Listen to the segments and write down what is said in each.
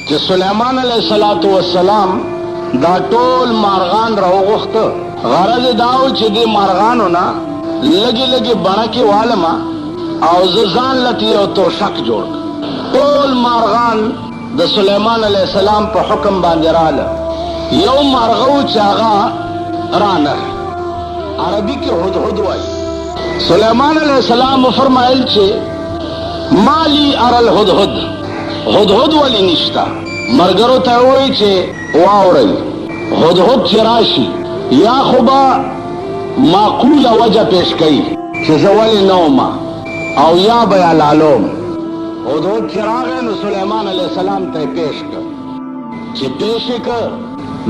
چې سليمان عليه السلام دا ټول مارغان راوغخت. غرض داو چې دې مارغانو نه لګي لګي بڼکې والما او ځان لتی او توشک جوړ. ټول مارغان د سليمان عليه السلام په حکم باندې رااله. یو مارغو چې هغه رانه عربي کې هدهد وایي. سليمان عليه السلام فرمایل چې مالی ارل هدهد، هدهد ولی نشتا. مرګرو ته وایي چې واورئ هدهد چې راشي یا خو به معقوله وجه پیش کوي چې زه ولې نه وم او یا به یې لالوم. هدهد چې راغی نو سلیمان علیه السلام ته یې پیش کړ. چې پیش یې کړ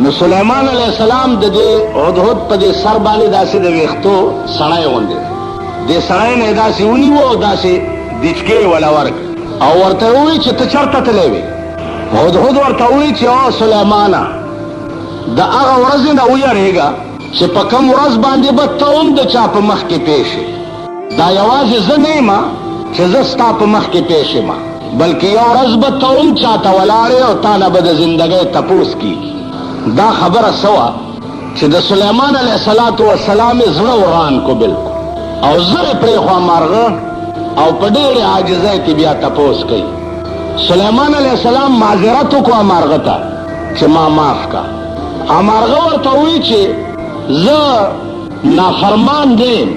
نو سلیمان علیه السلام د دې هدهد په دې سر باندې داسې د ویښتو سړی غوندې دې سړی نه یې داسې ونیو او داسې دچکې یې وله ورکړ او ورته ووایي چې ته چېرته تللی وې؟ هدهد ورته ووایي چې او سلیمانه د هغه ورځې نه ویرېږه چې په کوم ورځ باندې به ته هم د چا په مخ کې پیش یې. دا یوازې زه نه یم چې زه ستا په مخ کې پیش یم، بلکې یو ورځ به ته هم چاته ولاړې او تا نه به د زندګۍ تپوس کېږي. دا خبره څه وه چې د سلیمان علیه السلام یې زړه وران کو بلکل او زه یې پرېښوه مارغه او په ډېرې عاجزۍ کې بیا تپوس کوي. سلیمان علیه السلام معذرت وکړه مارغه ته چې ما معاف کا. مارغه ورته وایي چې زه نافرمان دیم،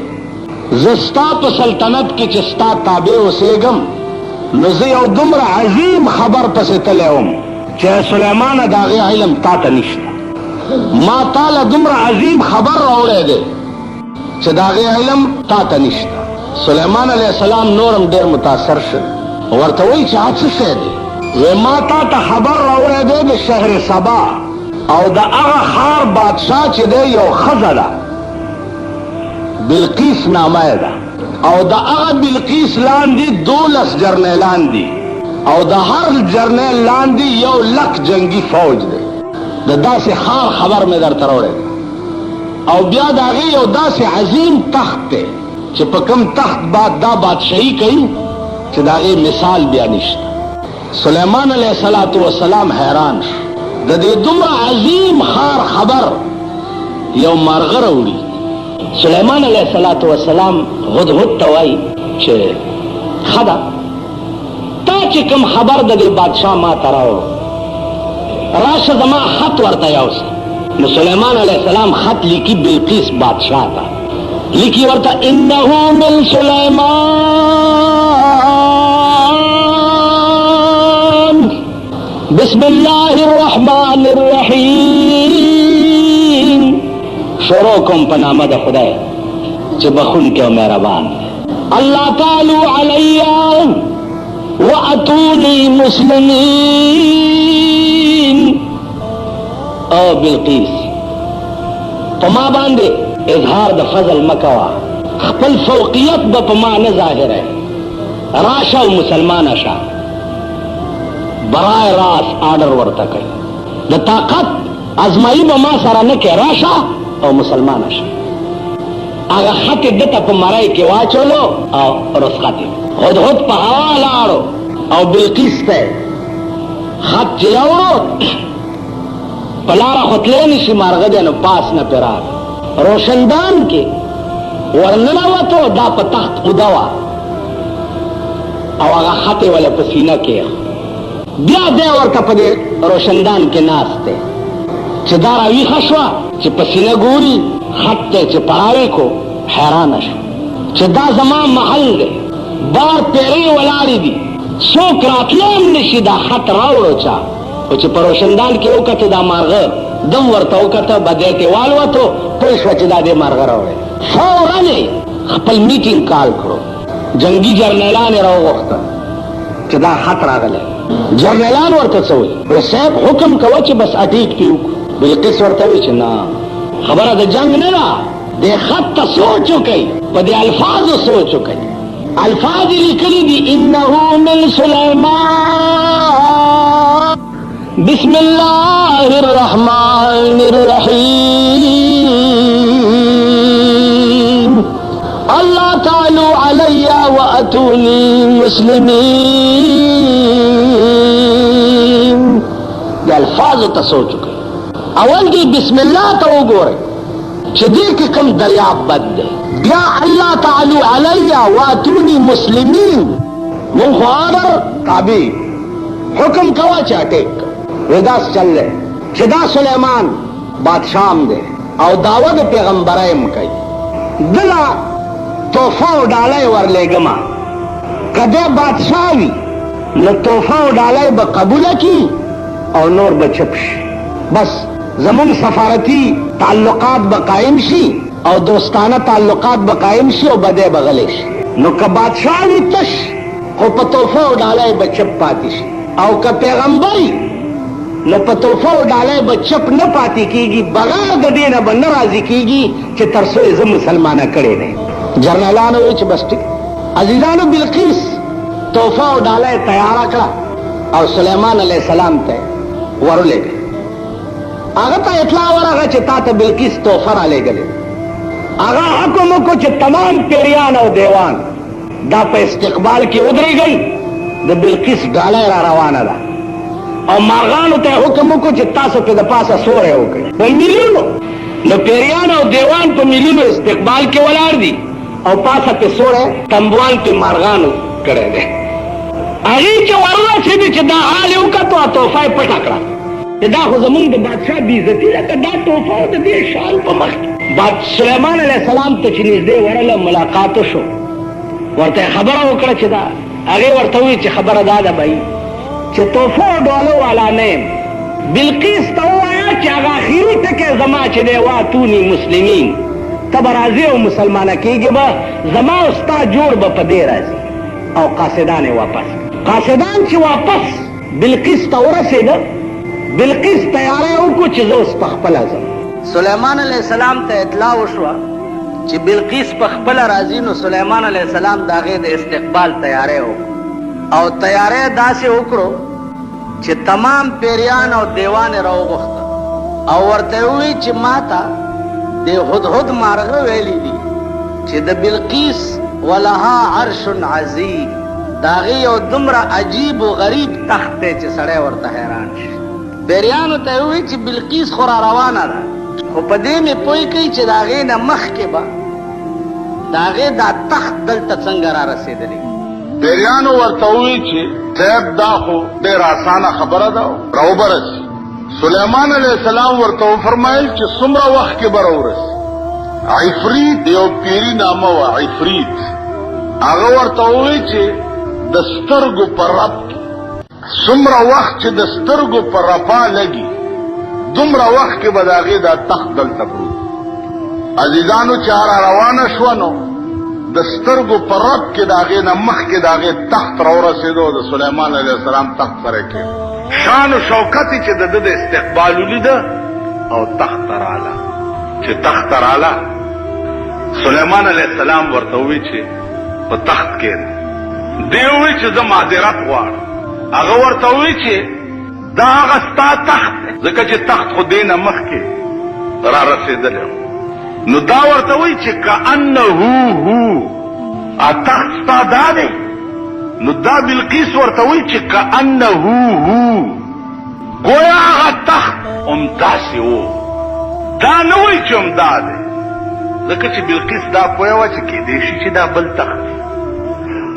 زه ستا په سلطنت کې چې ستا تابع اوسېږم نو زه یو دومره عظیم خبر پسې تلی وم چې سلیمانه د هغې علم تا ته نشته. ما تا له دومره عظیم خبر راوړی دی چې د هغې علم تا ته نشته. سلیمان علیه السلام نورم ډېر متاثر شو. ورته وایي چې هغه څه شی دی؟ وی ما تا ته خبر راوړی دی د شهر سبا او د هغه ښار بادشاه چې دی یو ښځه ده، بلقیس نامه یې ده، او د هغه بلقیس لاندې 12 جرنیلان دي او د هر جرنیل لاندې 1,00,000 جنگي فوج دی. د داسې ښار خبر مې درته راوړی دی او بیا د هغې یو داسې عظیم تخت دی چې په کوم تخت بعد دا بادشاهي کوي چې د هغې مثال بیا نشته. سلیمان علیه السلام حیران شو. د دې دومره عظیم ښار خبر یو مارغه راوړي. سلیمان علیه السلام هدهد ته وایي چې ښه ده تا چې کوم خبر د دې بادشاه ما ته راوړو راشه زما خط ورته یوسه. نو سلیمان علیه السلام خط لیکي بلقیس بادشاه ته، لیکي ورته انه من سلیمان بسم الله الرحمن الرحیم. شروع کوم په نامه د خدای چې بخونکی او مهربان. الله تعالی علی واتونی مسلمین. او بلقیس په ما باندې اظهار د فضل مکوه، خپل فوقیت به په ما نه ظاهره، راشه او مسلمانه شه. برای راست آرڈر ورته کوي د طاقت ازمایي به ما سره نه کوي، راشه او مسلمانه شه. هغه خط یې دته په مرۍ کې واچولو او رخصت یې هدهد په هوا لاړو او بلقیس ته خط چې راوړو په لاره خو تللی نشي، مارغه دی نو پاس نه پرې راغی. روشندان کې ورننوتو، دا په تخت قده وه او هغه خط یې وله په سینه کې بیا دی ورته په دې روشندان کې ناست دی چې دا راویښه شوه چې په سینه ګوري خط دی چې پړاوی کو. حیرانه شو چې دا زما محل دی، بار پیرې ولاړې دي، څوک راتلی هم نشي دا خط راوړو چا. خو چې په روشندان کې وکتو دا مارغه دم ورته وکته بدی کې والوتو، پوه شوه چې دا دې مارغه راوړی. فورا یې خپل میټینګ کال کړو، جنګي جرنیلان یې راوغوښتل چې دا خط راغلی. جرنیلان ورته څه وایي؟ وایي صاحب حکم کوه چې بس اټیک پې وکړو. بلقیس ورته وایي چې نه، خبره د جنگ نه ده، دې خط ته سوچ وکئ، په دې الفاظو سوچ وکئ. الفاظ یې لیکلي دي انه من سلیمان بسم الله الرحمن الرحیم. اللہ تعالی علی واتونی مسلمین. الفاظ ته سوچ وکړئ. اول کې بسم الله ته وګورئ چې دې کې کوم دریاب بد دی. بیا الله تعالی علی واتونی مسلمین من خو آدر تابع حکم کوا چې اٹیک وداس چل رہے چې دا سلیمان بادشاہ دی او دعوت پیغمبرایم کوي. دلا توفه او ډالۍ ورلېږمه کده بادشاہ وي نو توفه او ډالۍ به قبوله کی او نور به چپ شي. بس زمون سفارتی تعلقات به قائم شي او دوستانه تعلقات به قائم شي او بده به غلی شي. نو که بادشاہ وي تش خو په توفه او ډالۍ به چپ پاتې شي او که پیغمبري نو په توفه او ډالۍ به چپ نه پاتې کیږي. بغیر د دې نه به نه راضي کیږي چې تر څو یې زه مسلمانه کړی دی. جرنالانو وی چې بس ټیک. عزیزانو بلقیس توفه او ډالۍ تیاره کړه او سلیمان علیہ السلام ته ورولېږه. هغه ته اطلاع ورغه چې تا ته بلقیس توفه رالېږلې. هغه حکم وکړو چې تمام پیریان او دیوان دا په استقبال کې ودرېږئ، د بلقیس ډالۍ را روانه ده. او مارغانو ته حکم وکړو چې تاسو په د پاسه سوری وکړئ په میلیونو. نو پیریان او دیوان په میلیونو استقبال کې ولاړ دي او پاسه په سوری تنبوان په مارغانو کړی دی. هغې چې وررسېدې چې دا حال یې وکتو او تحفه یې پټه کړه چې دا خو زمونږ د بادشاه بېعزتي ده که دا تحفه د دې شال په مخ کې. سلیمان علیه السلام ته چې نږدې ورله ملاقات وشو، ورته خبره وکړه چې دا هغې ورته وویل چې خبره دا ده بهي چې تحفه او ډالو والا نه یم. بلقیس ته ووایه چې هغه اخري ټکی زما چې دی واتوني مسلمین، ته به راځې او مسلمانه کېږې به، زما او ستا جوړ به په دې راځي. او قاصدان یې واپس قاصدان چې واپس بلقیس ته ورسېده، بلقیس تیاری وکړو چې زه اوس پخپله ځم. سلیمان علیہ السلام ته اطلاع وشوه چې بلقیس پخپله راځي. نو سلیمان علیہ السلام د هغې د استقبال تیاری وکړو او تیاری داسې وکړو چې تمام پیریان او دیوان یې راوغوښته او ورته یې وویل چې ما ته د هدهد مارغه ویلي دي چې د بلقیس ولها عرش عظیم، د هغې یو دومره عجیب و غریب تخت دی چې سړی ورته حیران شي. پیریانو ته یې وویل چې بلقیس خو را روانه ده، خو په دې مې پوه کوي چې د هغې نه مخکې به د هغې دا تخت دلته څنګه را رسېدلی. پیریانو ورته وویل چې صاحب دا خو ډېره اسانه خبره ده، راوبرسي. سلیمان علیہ السلام ورته وفرمایل چې څومره وخت کې به راورسي. عفریت یو پیری نامه وه، عفریت. هغه ورته وویل چې د سترګو په رپ څومره وخت چې د سترګو په رپا لګي دومره وخت کې به د هغې دا تخت دلته پروت. عزیزانو چې را روانه شوه نو د سترګو په رب کې د هغې نه مخکې د هغې تخت راورسېدو او د سلیمان علیه السلام تخت سره کې شان و شوکت چې د ده د استقبال ولیده او تخت ته راله. چې تخت ته راله سلیمان علیه السلام ورته وویل چې په تخت کښېنه. دی وویل چې زه معذرت غواړم. هغه ورته وویل چې دا هغه ستا تخت دی، ځکه چې تخت خو دې نه مخکې را رسېدلی. نو دا ورته وایي چې کأنه هو تخت ستا دا دی. نو دا بلقیس ورته وایي چې کأنه هو گویا هغه تخت همداسې و، دا نه وایي چې همدا دی، ځکه چې بلقیس دا پوهه وه چې کیدی شي چې دا بل تخت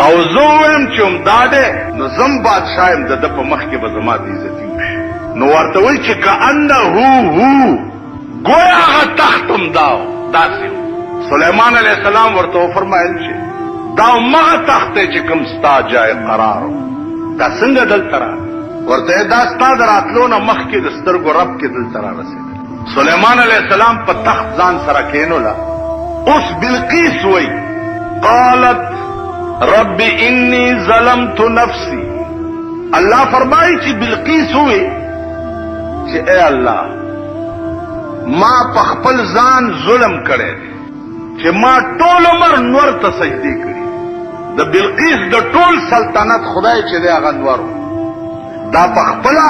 او زه ووایم چې همدا دی نو زم بادشاه یم، د ده په مخ کې به زما د عزتي وشي. نو ورته وایي چې کأنه هو گویا هغه تخت همدا و، داسې و. سلیمان علیہ السلام ورته وفرمایل چې دا همغه تخت دی چې کوم ستا جای قرار و، دا څنګه دلته راغلی؟ ورته دا ستا د راتلو نه مخکې د سترګو رب کې دلته را رسېدلی. سلیمان علیہ السلام په تخت ځان سره کېنوله. اوس بلقیس وایي قالت رب انی ظلمت نفسی. الله فرمایي چې بلقیس وایي چې اے الله ما په خپل ځان ظلم کړی دی چې ما ټول عمر نور ته سجدې کړي. د بلقیس د ټول سلطنت خدای چې دی هغه نور دا په خپله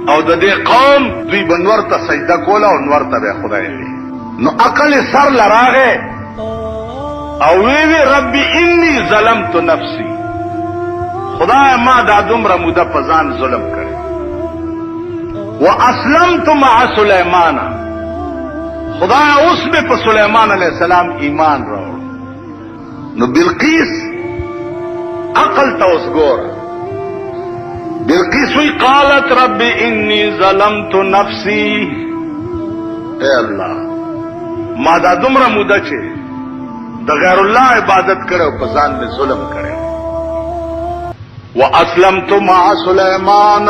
او د دې قوم دوی به نور ته سجده کوله او نور ته به خدای وي. نو عقل یې سر له راغی او وی ربي انی ظلمت نفسی، خدای ما دا دومره موده په ځان ظلم کړی. واسلمت مع سلیمان خدایا اوس میں په سلیمان علیہ السلام ایمان راوړ. نو بلقیس عقل ته اوس ګوره. بلقیس وی قالت رب انی ظلمت نفسی، اے اللہ ما دا دومره موده چې د غیر الله عبادت کړو په ځان مې ظلم کړو. واسلمت مع سلیمان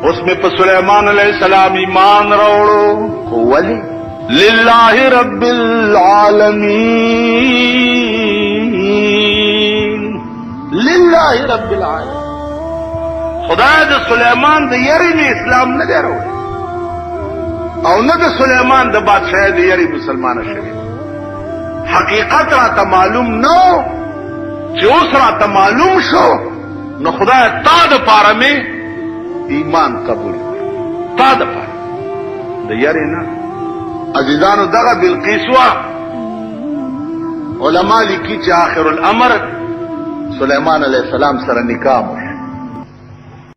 اس میں پر سلیمان علیہ السلام ایمان راوړو. ولی للہ رب العالمین، للہ رب العالمین. خدای د سلیمان د یری میں اسلام نه دی راوړی او نه د سلیمان د بادشاہ د یری مسلمان شوی. حقیقت را ته معلوم نو چې اوس را ته معلوم شو. نو خدای تا د پاره میں ایمان قبول تا د پاره د یری نه. عزیزانو دغه بلقیس وا علماء لیکي چې آخر الامر سلیمان علیہ السلام سره نکاح